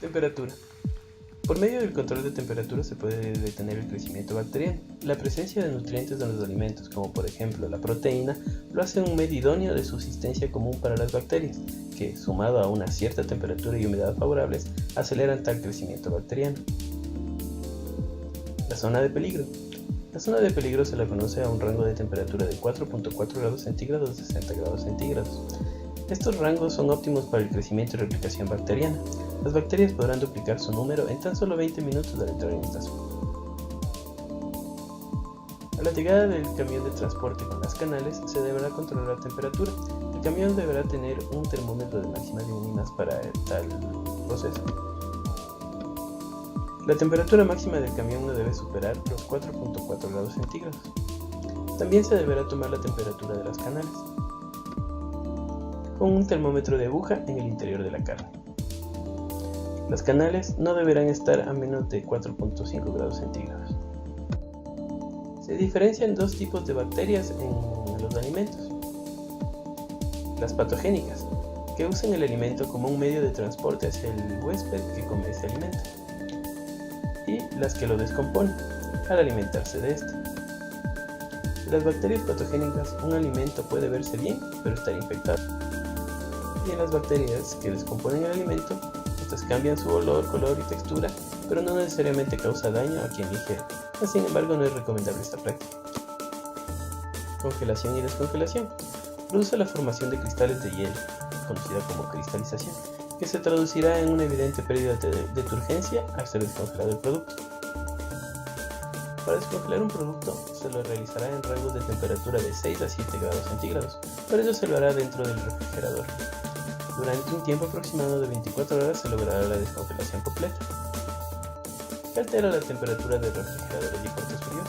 Temperatura. Por medio del control de temperatura se puede detener el crecimiento bacteriano. La presencia de nutrientes en los alimentos, como por ejemplo la proteína, lo hace un medio idóneo de subsistencia común para las bacterias, que, sumado a una cierta temperatura y humedad favorables, aceleran tal crecimiento bacteriano. La zona de peligro. La zona de peligro se la conoce a un rango de temperatura de 4.4 grados centígrados a 60 grados centígrados. Estos rangos son óptimos para el crecimiento y replicación bacteriana. Las bacterias podrán duplicar su número en tan solo 20 minutos al entrar en esta zona. A la llegada del camión de transporte con las canales se deberá controlar la temperatura. El camión deberá tener un termómetro de máximas y mínimas para tal proceso. La temperatura máxima del camión no debe superar los 4.4 grados centígrados. También se deberá tomar la temperatura de las canales con un termómetro de aguja en el interior de la carne. Las canales no deberán estar a menos de 4.5 grados centígrados. Se diferencian dos tipos de bacterias en los alimentos. Las patogénicas, que usan el alimento como un medio de transporte hacia el huésped que come ese alimento, y las que lo descomponen al alimentarse de este. De las bacterias patogénicas, un alimento puede verse bien, pero estar infectado. Y en las bacterias que descomponen el alimento, estas cambian su olor, color y textura, pero no necesariamente causa daño a quien ingiere. Sin embargo, no es recomendable esta práctica. Congelación y descongelación. Produce la formación de cristales de hielo, conocida como cristalización, que se traducirá en una evidente pérdida de turgencia al ser descongelado el producto. Para descongelar un producto se lo realizará en rangos de temperatura de 6 a 7 grados centígrados, pero ello se lo hará dentro del refrigerador. Durante un tiempo aproximado de 24 horas se logrará la descongelación completa, que altera la temperatura del refrigerador y cuartos fríos.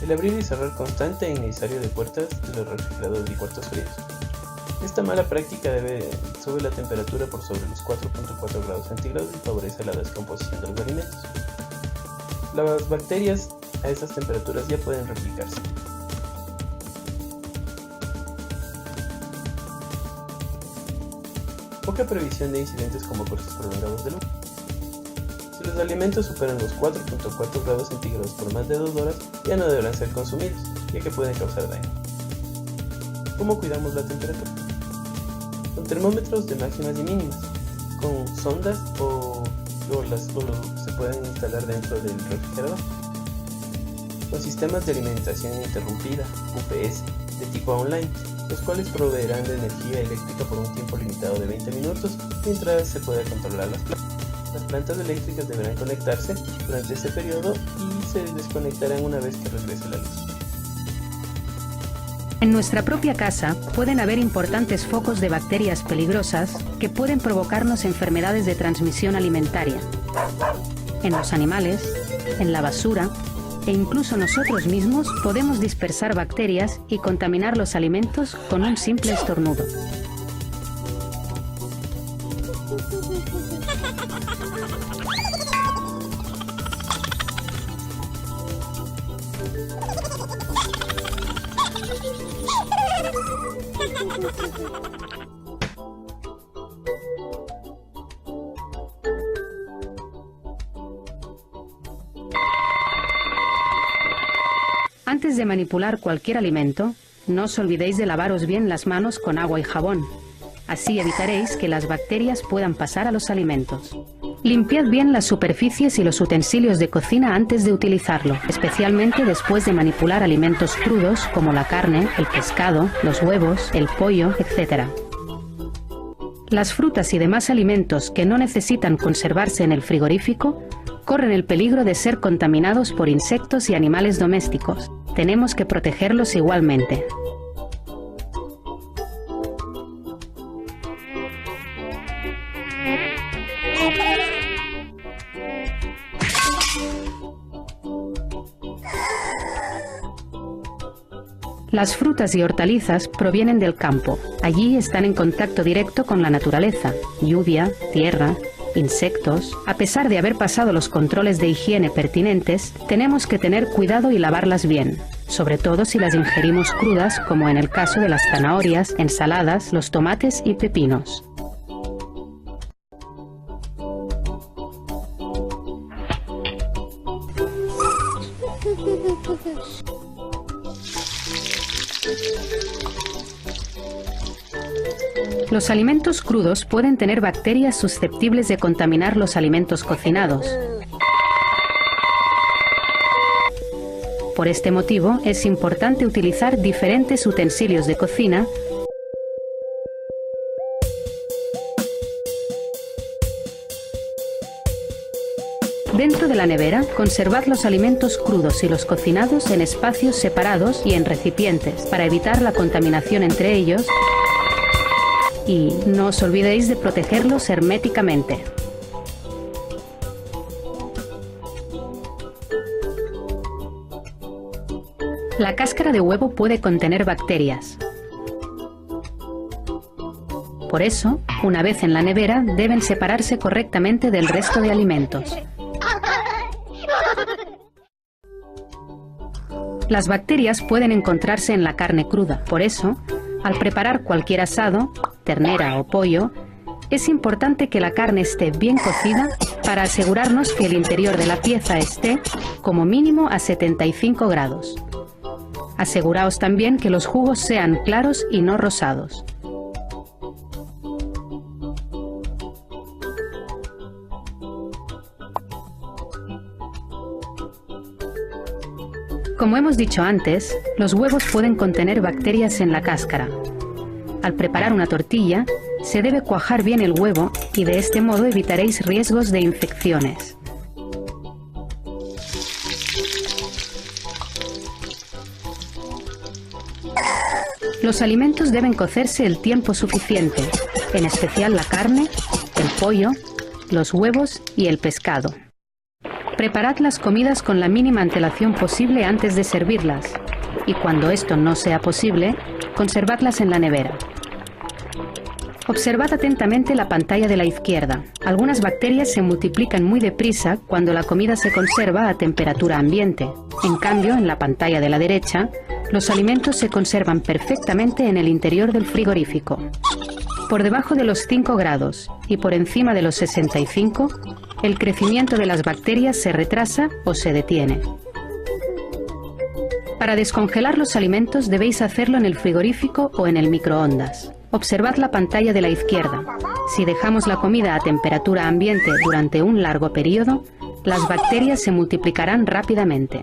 El abrir y cerrar constante e innecesario de puertas de los refrigeradores y cuartos fríos. Esta mala práctica sube la temperatura por sobre los 4.4 grados centígrados y favorece la descomposición de los alimentos. Las bacterias a estas temperaturas ya pueden replicarse. Poca previsión de incidentes como cortes prolongados de luz. Si los alimentos superan los 4.4 grados centígrados por más de 2 horas, ya no deberán ser consumidos, ya que pueden causar daño. ¿Cómo cuidamos la temperatura? Con termómetros de máximas y mínimas, con sondas o se pueden instalar dentro del refrigerador, con sistemas de alimentación interrumpida, UPS, de tipo online, los cuales proveerán de energía eléctrica por un tiempo limitado de 20 minutos mientras se pueda controlar las plantas. Las plantas eléctricas deberán conectarse durante ese periodo y se desconectarán una vez que regrese la luz. En nuestra propia casa pueden haber importantes focos de bacterias peligrosas que pueden provocarnos enfermedades de transmisión alimentaria. En los animales, en la basura e incluso nosotros mismos podemos dispersar bacterias y contaminar los alimentos con un simple estornudo. Antes de manipular cualquier alimento, no os olvidéis de lavaros bien las manos con agua y jabón. Así evitaréis que las bacterias puedan pasar a los alimentos. Limpiad bien las superficies y los utensilios de cocina antes de utilizarlo, especialmente después de manipular alimentos crudos como la carne, el pescado, los huevos, el pollo, etc. Las frutas y demás alimentos que no necesitan conservarse en el frigorífico corren el peligro de ser contaminados por insectos y animales domésticos. Tenemos que protegerlos igualmente. Las frutas y hortalizas provienen del campo. Allí están en contacto directo con la naturaleza, lluvia, tierra, insectos. A pesar de haber pasado los controles de higiene pertinentes, tenemos que tener cuidado y lavarlas bien, sobre todo si las ingerimos crudas, como en el caso de las zanahorias, ensaladas, los tomates y pepinos. Los alimentos crudos pueden tener bacterias susceptibles de contaminar los alimentos cocinados. Por este motivo, es importante utilizar diferentes utensilios de cocina Dentro de la nevera, conservad los alimentos crudos y los cocinados en espacios separados y en recipientes para evitar la contaminación entre ellos, y no os olvidéis de protegerlos herméticamente. La cáscara de huevo puede contener bacterias. Por eso, una vez en la nevera, deben separarse correctamente del resto de alimentos. Las bacterias pueden encontrarse en la carne cruda. Por eso, al preparar cualquier asado, ternera o pollo, es importante que la carne esté bien cocida para asegurarnos que el interior de la pieza esté, como mínimo, a 75 grados. Aseguraos también que los jugos sean claros y no rosados. Como hemos dicho antes, los huevos pueden contener bacterias en la cáscara. Al preparar una tortilla, se debe cuajar bien el huevo y de este modo evitaréis riesgos de infecciones. Los alimentos deben cocerse el tiempo suficiente, en especial la carne, el pollo, los huevos y el pescado. Preparad las comidas con la mínima antelación posible antes de servirlas, y cuando esto no sea posible, conservadlas en la nevera. Observad atentamente la pantalla de la izquierda. Algunas bacterias se multiplican muy deprisa cuando la comida se conserva a temperatura ambiente. En cambio, en la pantalla de la derecha, los alimentos se conservan perfectamente en el interior del frigorífico. Por debajo de los 5 grados y por encima de los 65, el crecimiento de las bacterias se retrasa o se detiene. Para descongelar los alimentos debéis hacerlo en el frigorífico o en el microondas. Observad la pantalla de la izquierda. Si dejamos la comida a temperatura ambiente durante un largo periodo, las bacterias se multiplicarán rápidamente.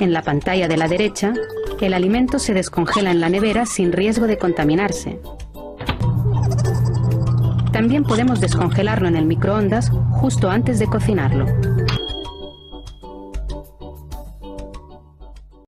En la pantalla de la derecha, el alimento se descongela en la nevera sin riesgo de contaminarse. También podemos descongelarlo en el microondas justo antes de cocinarlo.